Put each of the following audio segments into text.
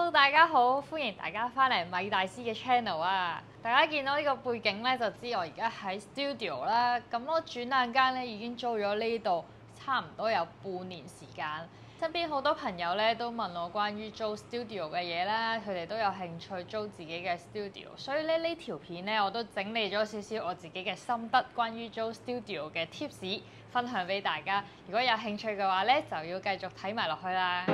Hello， 大家好，歡迎大家翻嚟米大師嘅 channel 啊！大家見到呢個背景咧，就知我而家喺 studio 啦。咁我轉眼間咧已經租咗呢度差唔多有半年時間。身邊好多朋友咧都問我關於租 studio 嘅嘢啦，佢哋都有興趣租自己嘅 studio。所以咧呢條片咧我都整理咗少少我自己嘅心得，關於租 studio 嘅 tips 分享俾大家。如果有興趣嘅話咧，就要繼續睇埋落去啦。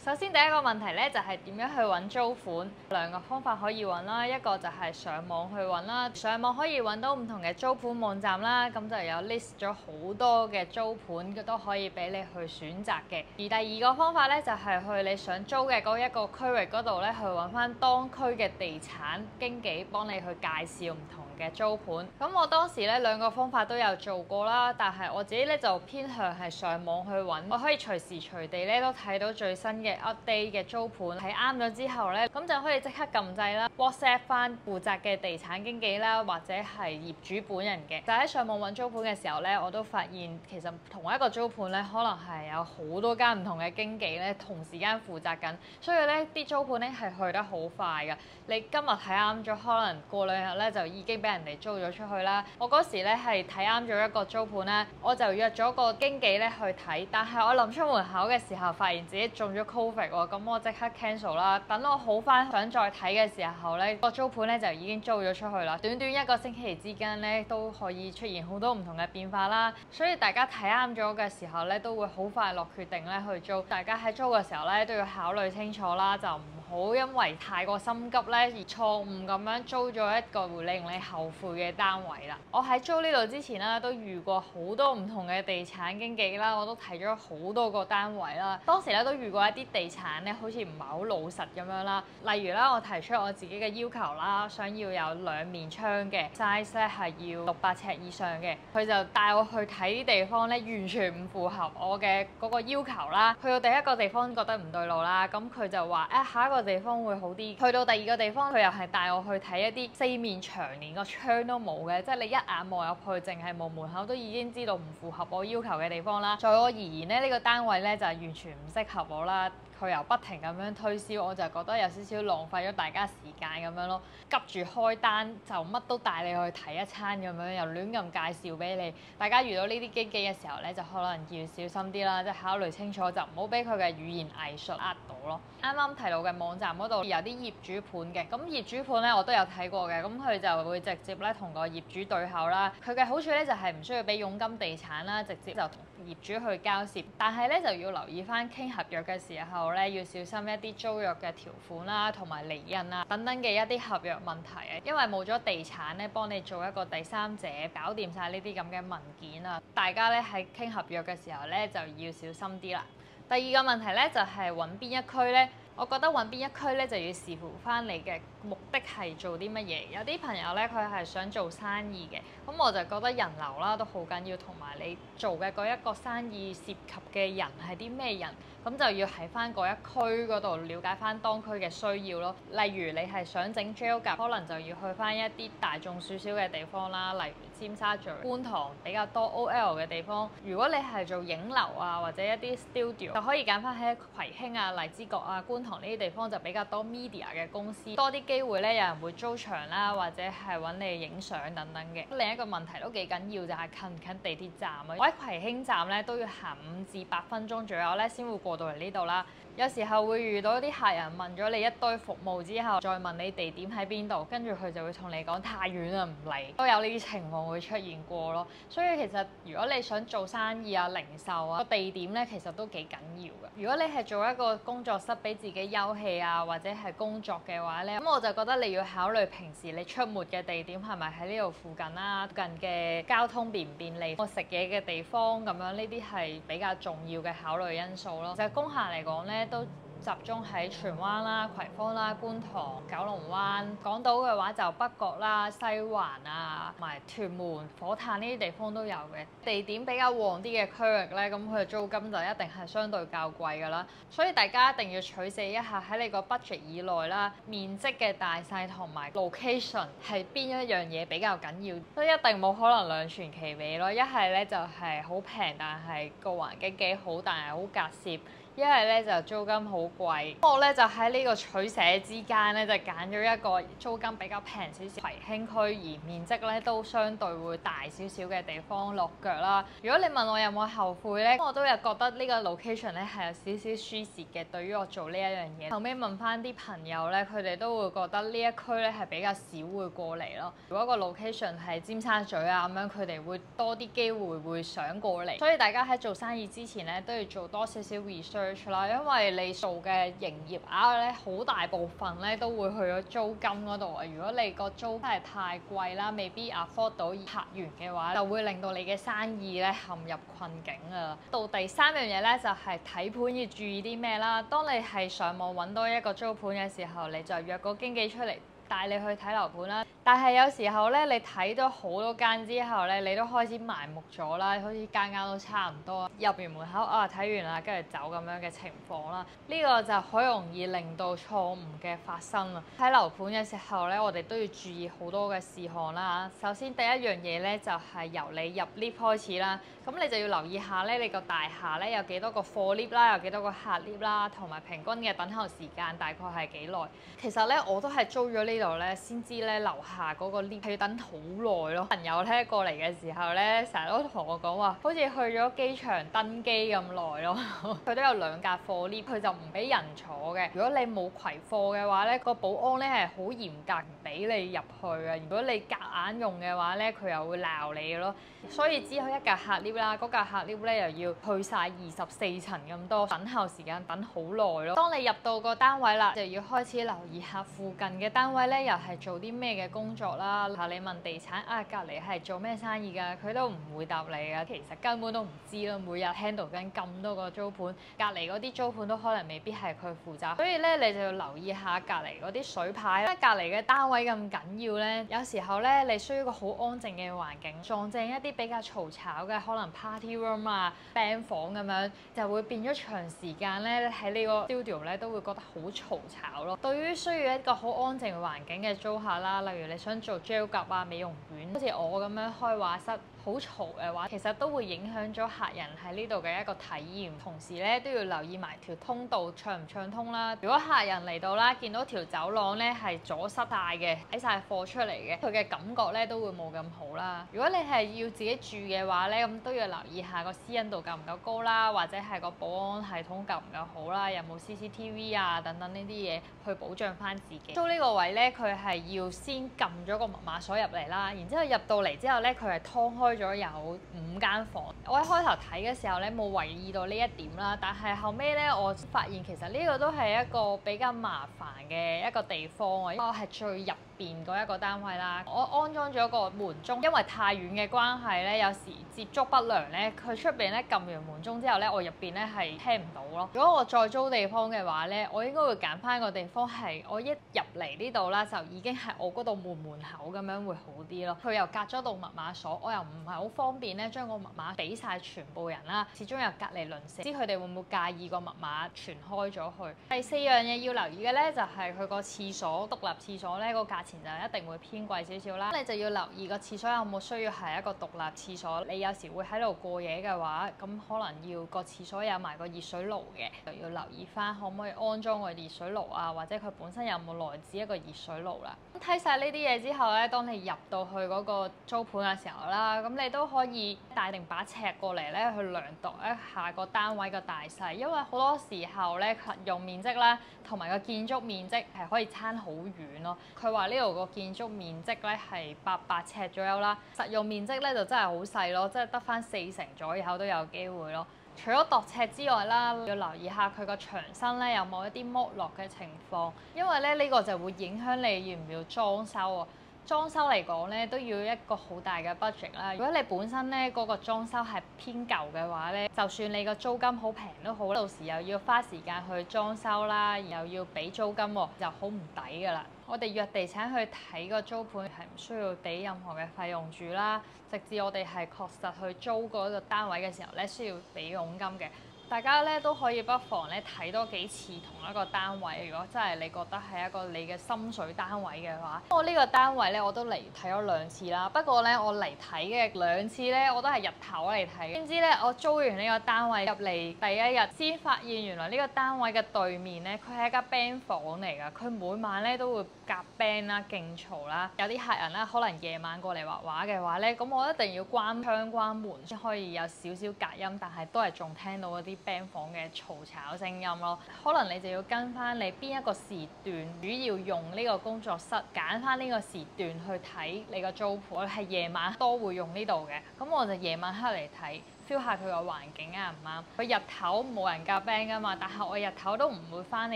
首先第一個問題咧就係點樣去揾租盤，兩個方法可以揾啦，一個就係上網去揾啦，上網可以揾到唔同嘅租盤網站啦，咁就有 list 咗好多嘅租盤都可以俾你去選擇嘅。而第二個方法咧就係去你想租嘅嗰一個區域嗰度咧去揾翻當區嘅地產經紀幫你去介紹唔同嘅租盤。咁我當時咧兩個方法都有做過啦，但係我自己咧就偏向係上網去揾，我可以隨時隨地咧都睇到最新嘅update 嘅租盤，睇啱咗之後咧，咁就可以即刻撳掣啦 ，WhatsApp 翻負責嘅地產經紀啦，或者係業主本人嘅。就喺上網揾租盤嘅時候咧，我都發現其實同一個租盤咧，可能係有好多間唔同嘅經紀咧同時間負責緊，所以咧啲租盤咧係去得好快㗎。你今日睇啱咗，可能過兩日咧就已經俾人哋租咗出去啦。我嗰時咧係睇啱咗一個租盤咧，我就約咗個經紀咧去睇，但係我臨出門口嘅時候，發現自己中咗 Covid 喎，咁我即刻 cancel 啦。等我好翻想再睇嘅時候咧，個租盤咧就已經租咗出去啦。短短一個星期之間咧，都可以出現好多唔同嘅變化啦。所以大家睇啱咗嘅時候咧，都會好快落決定咧去租。大家喺租嘅時候咧，都要考慮清楚啦，就唔好因為太過心急咧而錯誤咁樣租咗一個會令你後悔嘅單位啦。我喺租呢度之前啦，都遇過好多唔同嘅地產經紀啦，我都睇咗好多個單位啦。當時咧都遇過一啲地產咧，好似唔係好老實咁樣啦。例如啦，我提出我自己嘅要求啦，想要有兩面窗嘅 size 咧係要600尺以上嘅，佢就帶我去睇啲地方咧，完全唔符合我嘅嗰個要求啦。去到第一個地方覺得唔對路啦，咁佢就話下一個地方會好啲。去到第二個地方，佢又係帶我去睇一啲四面牆連個窗都冇嘅，即係你一眼望入去，淨係望門口都已經知道唔符合我要求嘅地方啦。在我而言咧，呢個單位咧就係完全唔適合我啦。佢又不停咁樣推銷，我就覺得有少少浪費咗大家時間咁樣咯。急住開單就乜都帶你去睇一餐咁樣，又亂咁介紹俾你。大家遇到呢啲經紀嘅時候咧，就可能要小心啲啦，即係考慮清楚，就唔好俾佢嘅語言藝術呃到咯。啱啱提到嘅網站嗰度有啲業主盤嘅，咁業主盤咧我都有睇過嘅，咁佢就會直接咧同個業主對口啦。佢嘅好處咧就係唔需要俾佣金地產啦，直接就同業主去交涉。但係咧就要留意翻傾合約嘅時候咧，要小心一啲租約嘅條款啦，同埋離印啊等等嘅一啲合約問題啊。因為冇咗地產咧幫你做一個第三者搞掂晒呢啲咁嘅文件啊，大家咧喺傾合約嘅時候咧就要小心啲啦。第二個問題咧就係揾邊一區咧。我覺得揾邊一區咧就要視乎翻你嘅目的係做啲乜嘢。有啲朋友咧佢係想做生意嘅，咁我就覺得人流啦都好緊要，同埋你做嘅嗰一個生意涉及嘅人係啲咩人，咁就要喺翻嗰一區嗰度了解翻當區嘅需要咯。例如你係想整 gel 甲，可能就要去翻一啲大眾少少嘅地方啦，例如尖沙咀、觀塘比較多 OL 嘅地方。如果你係做影樓啊或者一啲 studio，就可以揀翻喺葵興啊、荔枝角啊、觀塘呢啲地方就比較多 media 嘅公司，多啲機會咧有人會租場啦，或者係揾你影相等等嘅。另一個問題都幾緊要就係近唔近地鐵站啊！我喺葵興站咧都要行5至8分鐘左右咧先會過到嚟呢度啦。有時候會遇到啲客人問咗你一堆服務之後，再問你地點喺邊度，跟住佢就會同你講太遠啦，唔嚟，都有呢啲情況會出現過咯。所以其實如果你想做生意啊、零售啊，個地點咧其實都幾緊要嘅。如果你係做一個工作室俾自己休憩啊，或者係工作嘅話咧，咁我就覺得你要考慮平時你出沒嘅地點係咪喺呢度附近啦，附近嘅交通便唔便利，我食嘢嘅地方咁樣，呢啲係比較重要嘅考慮因素咯。其實工廈嚟講咧，都集中喺荃灣啦、葵芳啦、觀塘、九龍灣。港島嘅話就北角啦、西環啊，同埋屯門、火炭呢啲地方都有嘅。地點比較旺啲嘅區域咧，咁佢嘅租金就一定係相對較貴㗎啦。所以大家一定要取捨一下喺你個 budget 以內啦，面積嘅大細同埋 location 係邊一樣嘢比較緊要。都一定冇可能兩全其美咯。一係咧就係好平，但係個環境幾好，但係好隔涉。一係咧就租金好貴，我咧就喺呢個取捨之間咧就揀咗一個租金比較平少少、葵興區，而面積咧都相對會大少少嘅地方落腳啦。如果你問我有冇後悔咧，我都有覺得呢個 location 咧係有少少輸蝕嘅，對於我做呢一樣嘢。後尾問翻啲朋友咧，佢哋都會覺得呢一區咧係比較少會過嚟咯。如果個 location 係尖沙咀啊咁樣，佢哋會多啲機會會想過嚟。所以大家喺做生意之前咧都要做多少少 research。啦，因為你做嘅營業額咧，好大部分咧都會去咗租金嗰度啊。如果你個租真係太貴啦，未必 afford 到客源嘅話，就會令到你嘅生意咧陷入困境啊。到第三樣嘢咧，就係睇盤要注意啲咩啦。當你係上網揾多一個租盤嘅時候，你就約個經紀出嚟帶你去睇樓盤啦。但係有時候咧，你睇咗好多間之後咧，你都開始埋目咗啦，好似間間都差唔多。入完門口啊，睇完啦，跟住走咁樣嘅情況啦，呢個就好容易令到錯誤嘅發生啊！睇樓盤嘅時候咧，我哋都要注意好多嘅事項啦。首先第一樣嘢咧，就係由你入 lift 開始啦。咁你就要留意下咧，你個大廈咧有幾多個貨 lift 啦，有幾多個客 lift 啦，同埋平均嘅等候時間大概係幾耐。其實咧，我都係租咗呢度咧，先知咧樓下嗰個 lift 係要等好耐咯。朋友咧過嚟嘅時候咧，成日都同我講話，好似去咗機場登機咁耐咯。佢都有2架貨 lift，佢就唔俾人坐嘅。如果你冇攜貨嘅話咧，個保安咧係好嚴格，唔俾你入去嘅。如果你夾硬用嘅話咧，佢又會鬧你咯。所以只有1架客 lift 啦，嗰架客 lift 咧又要去晒24層咁多，等候時間等好耐咯。當你入到個單位啦，就要開始留意下附近嘅單位咧，又係做啲咩嘅工作啦。你問地產啊，隔離係做咩生意㗎？佢都唔會答你㗎。其實根本都唔知咯。每日 handle 緊咁多個租盤，隔離嗰啲租盤都可能未必係佢負責。所以咧，你就要留意下隔離嗰啲水牌啦。隔離嘅單位咁緊要咧，有時候咧你需要一個好安靜嘅環境，撞正一啲比較嘈吵嘅，可能 party room 啊、band 房咁樣，就會變咗長時間咧喺呢個 studio 咧都會覺得好嘈吵咯。對於需要一個好安靜環境嘅租客啦，例如你想做 gel 甲啊、美容院，好似我咁樣開畫室，好嘈嘅話，其實都會影響咗客人喺呢度嘅一個體驗。同時咧都要留意埋條通道暢唔暢通啦。如果客人嚟到啦，見到條走廊咧係阻塞晒嘅，擺晒貨出嚟嘅，佢嘅感覺咧都會冇咁好啦。如果你係要自己住嘅話咧，咁都要留意下個私隱度夠唔夠高啦，或者係個保安系統夠唔夠好啦，有冇 CCTV 啊等等呢啲嘢去保障翻自己。租呢個位咧，佢係要先撳咗個密碼鎖入嚟啦，然之後入到嚟之後咧，佢係劏開咗有5間房。我一開頭睇嘅時候咧，冇留意到呢一點啦，但係後尾咧，我發現其實呢個都係一個比較麻煩嘅一個地方啊，因為我係最入邊嗰一個單位啦。我安裝咗個門鐘，因為太遠嘅關係咧，有時接觸不良咧，佢出邊咧撳完門鐘之後咧，我入邊咧係聽唔到咯。如果我再租地方嘅話咧，我應該會揀翻個地方係我一入嚟呢度啦，就已經係我嗰度門口咁樣會好啲咯。佢又隔咗道密碼鎖，我又唔係好方便咧，將個密碼俾晒全部人啦。始終有隔離鄰舍，唔知佢哋會唔會介意個密碼傳開咗去。第4樣嘢要留意嘅咧，就係佢個廁所，獨立廁所咧個價錢就一定會偏貴少少啦。你就要留意個廁所有冇需要係一個獨立廁所。你有時會喺度過夜嘅話，咁可能要個廁所有埋個熱水爐嘅，就要留意翻可唔可以安裝個熱水爐啊，或者佢本身有冇來自一個熱水爐啦。咁睇晒呢啲嘢之後咧，當你入到去嗰個租盤嘅時候啦，咁你都可以帶定把尺過嚟咧去量度一下個單位嘅大細，因為好多時候咧實用面積啦同埋個建築面積係可以差好遠咯。佢話呢度個建築面積咧係800尺左右啦，實用面積咧就真係好細咯，即係得翻40%左右都有機會咯。除咗度尺之外啦，要留意下佢個牆身咧有冇一啲剝落嘅情況，因為咧呢個就會影響你要唔要裝修啊。裝修嚟講咧，都要一個好大嘅 budget 啦。如果你本身咧嗰個裝修係偏舊嘅話咧，就算你個租金好平都好，到時又要花時間去裝修啦，又要俾租金喎，就好唔抵㗎啦。我哋約地產去睇個租盤係唔需要俾任何嘅費用住啦，直至我哋係確實去租嗰個單位嘅時候咧，需要俾佣金嘅。大家咧都可以不妨咧睇多幾次同一個單位，如果真係你覺得係一個你嘅心水單位嘅話，我呢個單位咧我都嚟睇咗2次啦。不過咧我嚟睇嘅2次咧我都係日頭嚟睇，點知咧我租完呢個單位入嚟第一日先發現原來呢個單位嘅對面咧佢係一間 band 房嚟㗎，佢每晚咧都會夾 band 啦，勁嘈啦。有啲客人啦可能夜晚過嚟畫畫嘅話咧，咁我一定要關窗關門先可以有少少隔音，但係都係仲聽到嗰啲band 房嘅嘈吵聲音咯，可能你就要跟翻你邊一個時段主要用呢個工作室，揀翻呢個時段去睇你個租盤。我係夜晚多會用呢度嘅，咁我就夜晚黑嚟睇。feel 下佢個環境啱唔啱？佢日頭冇人夾 band 㗎嘛，但係我日頭都唔會翻嚟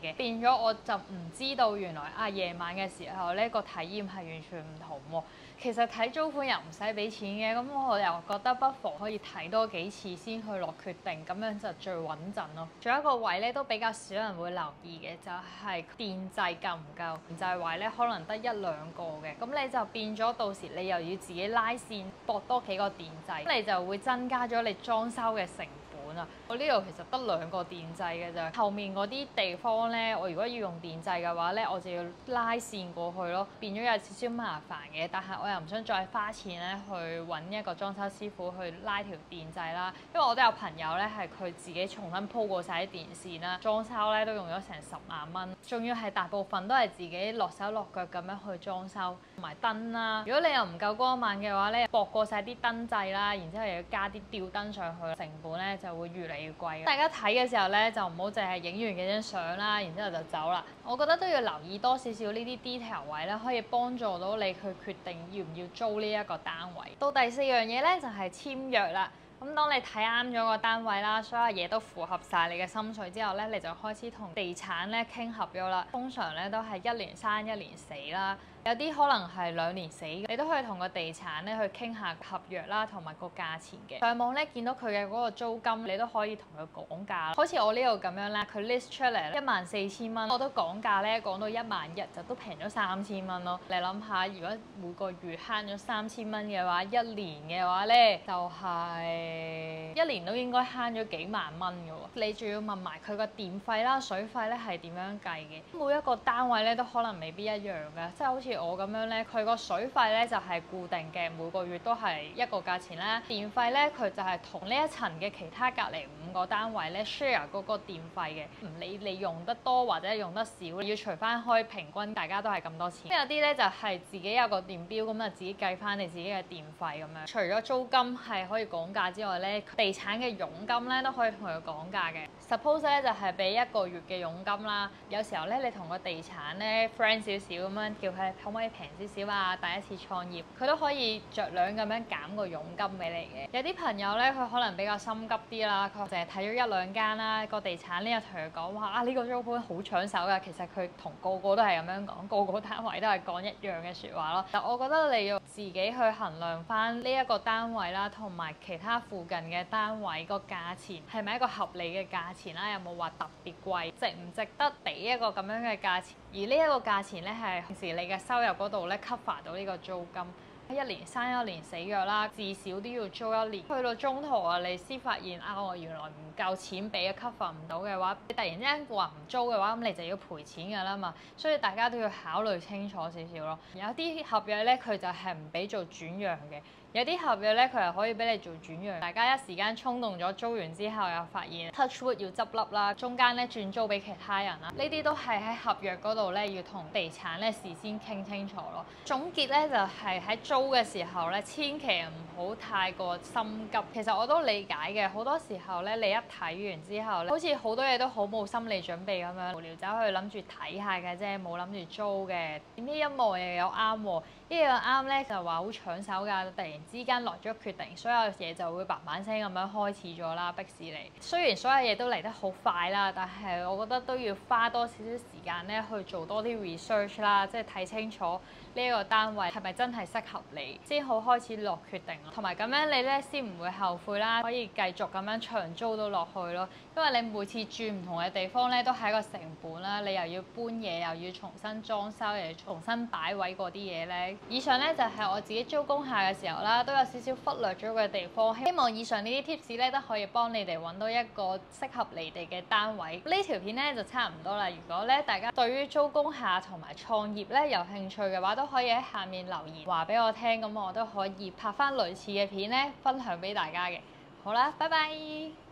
嘅，變咗我就唔知道原來夜晚嘅時候呢個體驗係完全唔同喎。其實睇租盤又唔使俾錢嘅，咁我又覺得不妨可以睇多幾次先去落決定，咁樣就最穩陣咯。仲有一個位咧都比較少人會留意嘅，就係電掣夠唔夠？電掣位咧可能得1、2個嘅，咁你就變咗到時你又要自己拉線駁多幾個電掣，咁你就會增加咗你裝修嘅成本啊！我呢度其實得2個電掣嘅咋，後面嗰啲地方咧，我如果要用電掣嘅話咧，我就要拉線過去咯，變咗有少少麻煩嘅。但係我又唔想再花錢咧去揾一個裝修師傅去拉條電掣啦，因為我都有朋友咧係佢自己重新鋪過晒啲電線啦，裝修咧都用咗成10萬蚊，仲要係大部分都係自己落手落腳咁樣去裝修，同埋燈啦。如果你又唔夠光猛嘅話咧，駁過晒啲燈掣啦，然之後又要加啲吊燈上去，成本咧就會越嚟越貴。大家睇嘅時候咧，就唔好淨係影完幾張相啦，然之後就走啦。我覺得都要留意多少少呢啲 detail 位咧，可以幫助到你去決定要唔要租呢一個單位。到第4樣嘢咧，就係簽約啦。咁當你睇啱咗個單位啦，所有嘢都符合晒你嘅心水之後咧，你就開始同地產咧傾合約啦。通常咧都係1年生1年死啦，有啲可能係2年死，你都可以同個地產咧去傾下合約啦，同埋個價錢嘅。上網咧見到佢嘅嗰個租金，你都可以同佢講價。好似我呢度咁樣啦，佢 list 出嚟14000蚊，我都講價咧講到11000，就都平咗3000蚊咯。你諗下，如果每個月慳咗3000蚊嘅話，1年嘅話咧就係1年都應該慳咗幾萬蚊嘅喎。你仲要問埋佢個電費啦、水費咧係點樣計嘅？每一個單位咧都可能未必一樣嘅，即係好似我咁樣咧，佢個水費咧就係固定嘅，每個月都係一個價錢啦。電費咧佢就係同呢一層嘅其他隔離5個單位咧 share 嗰個電費嘅，唔理你用得多或者用得少，要除翻開平均，大家都係咁多錢。有啲咧就係自己有個電錶，咁就自己計翻你自己嘅電費咁樣。除咗租金係可以講價之外咧，地產嘅佣金咧都可以同佢講價嘅。Suppose 咧就係俾1個月嘅佣金啦。有時候咧你同個地產咧 friend 少少咁樣，叫佢可唔可以平少少啊？第一次創業，佢都可以着量咁樣減個佣金俾你嘅。有啲朋友咧佢可能比較心急啲啦，佢淨係睇咗1、2間啦，個地產呢又同佢講話呢個租盤好搶手㗎。其實佢同個個都係咁樣講，個個單位都係講一樣嘅説話咯。但我覺得你要自己去衡量翻呢一個單位啦，同埋其他附近嘅單位個價錢係咪一個合理嘅價錢啦？有冇話特別貴，值唔值得俾一個咁樣嘅價錢？而呢一個價錢咧係平時你嘅收入嗰度咧 cover 到呢個租金。1年生1年死約啦，至少都要租1年。去到中途啊，你先發現我原來唔夠錢俾，cover 唔到嘅話，你突然之間話唔租嘅話，咁你就要賠錢㗎啦嘛。所以大家都要考慮清楚少少咯。有啲合約咧，佢就係唔俾做轉讓嘅。有啲合約咧，佢係可以俾你做轉讓。大家一時間衝動咗租完之後，又發現 Touchwood 要執笠啦，中間咧轉租俾其他人啦。呢啲都係喺合約嗰度咧，要同地產咧事先傾清楚咯。總結咧就係喺租嘅時候咧，千祈唔好太過心急。其實我都理解嘅，好多時候咧，你一睇完之後咧，好似好多嘢都好冇心理準備咁樣，無聊走去諗住睇下嘅啫，冇諗住租嘅。點知一望又有啱喎。呢個啱咧就話好搶手㗎，突然之間落咗決定，所有嘢就會嘭嘭聲咁樣開始咗啦，逼使你。雖然所有嘢都嚟得好快啦，但係我覺得都要花多少少時間咧去做多啲 research 啦，即係睇清楚呢一個單位係咪真係適合你，先好開始落決定。同埋咁樣你咧先唔會後悔啦，可以繼續咁樣長租到落去咯。因為你每次住唔同嘅地方咧，都係一個成本啦，你又要搬嘢，又要重新裝修，又要重新擺位嗰啲嘢咧。以上咧就係我自己租工廈嘅時候啦，都有少少忽略咗嘅地方。希望以上呢啲 tips 咧都可以幫你哋揾到一個適合你哋嘅單位。呢條片咧就差唔多啦。如果咧大家對於租工廈同埋創業咧有興趣嘅話，都可以喺下面留言話俾我聽，咁我都可以拍翻類似嘅片咧分享俾大家嘅。好啦，拜拜。